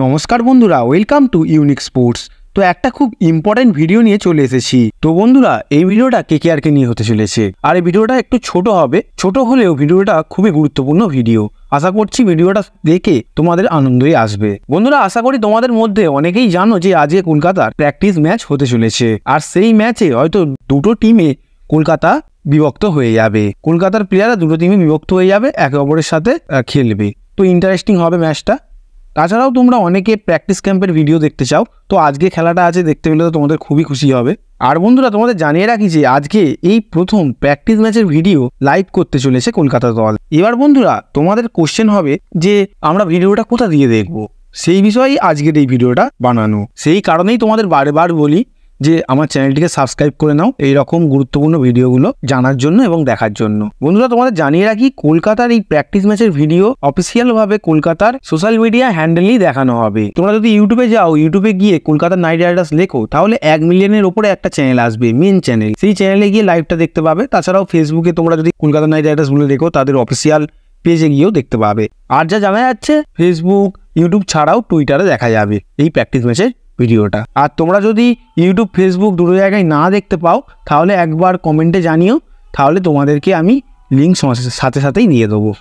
নমস্কার বন্ধুরা, welcome to unique sports. তো একটা খুব ইম্পর্টেন্ট ভিডিও নিয়ে চলে এসেছি। তো বন্ধুরা, এই ভিডিওটা কেকেআরকে নিয়ে হতে চলেছে। আর এই ভিডিওটা একটু ছোট হবে, ছোট হলেও ভিডিওটা খুবই গুরুত্বপূর্ণ ভিডিও। আশা করছি ভিডিওটা দেখে তোমাদের আনন্দই আসবে। বন্ধুরা, আশা করি তোমাদের মধ্যে অনেকেই জানো যে আজকে কলকাতার প্র্যাকটিস ম্যাচ হতে চলেছে। আর সেই ম্যাচে হয়তো দুটো টিমে কলকাতা বিভক্ত হয়ে যাবে। কলকাতার প্লেয়াররা দুটো টিমে বিভক্ত হয়ে যাবে, একে অপরের সাথে খেলবে। তো ইন্টারেস্টিং হবে ম্যাচটা। তাছাড়াও তোমরা অনেকে প্র্যাকটিস ক্যাম্পের ভিডিও দেখতে চাও, তো আজকে খেলাটা আছে, দেখতে পেলে তো তোমাদের খুবই খুশি হবে। আর বন্ধুরা, তোমাদের জানিয়ে রাখি যে আজকে এই প্রথম প্র্যাকটিস ম্যাচের ভিডিও লাইভ করতে চলেছে কলকাতা দল। এবার বন্ধুরা, তোমাদের কোশ্চেন হবে যে আমরা ভিডিওটা কোথা দিয়ে দেখব, সেই বিষয়েই আজকের এই ভিডিওটা বানানো। সেই কারণেই তোমাদের বারবার বলি যে আমার চ্যানেলটিকে সাবস্ক্রাইব করে নাও এই রকম গুরুত্বপূর্ণ ভিডিওগুলো জানার জন্য এবং দেখার জন্য। বন্ধুরা, তোমাদের জানিয়ে রাখি কলকাতার এই প্র্যাকটিস ম্যাচের ভিডিও অফিসিয়াল ভাবে কলকাতার সোশ্যাল মিডিয়া হ্যান্ডেলেই দেখানো হবে। তোমরা যদি ইউটিউবে যাও, ইউটিউবে গিয়ে কলকাতা নাইট রাইডার্স লেখো, তাহলে 1 মিলিয়নের ওপরে একটা চ্যানেল আসবে, মেন চ্যানেল। সেই চ্যানেলে গিয়ে লাইভটা দেখতে পাবে। তাছাড়াও ফেসবুকে তোমরা যদি কলকাতা নাইট রাইডার্স বলে দেখো, তাদের অফিসিয়াল পেজে গিয়েও দেখতে পাবে। আর যা জানা যাচ্ছে, ফেসবুক, ইউটিউব ছাড়াও টুইটারে দেখা যাবে এই প্র্যাকটিস ম্যাচের ভিডিওটা। আর তোমরা যদি ইউটিউব, ফেসবুক দুটো জায়গায় না দেখতে পাও, তাহলে একবার কমেন্টে জানিও, তাহলে তোমাদেরকে আমি লিঙ্ক সাথে সাথেই দিয়ে দেবো।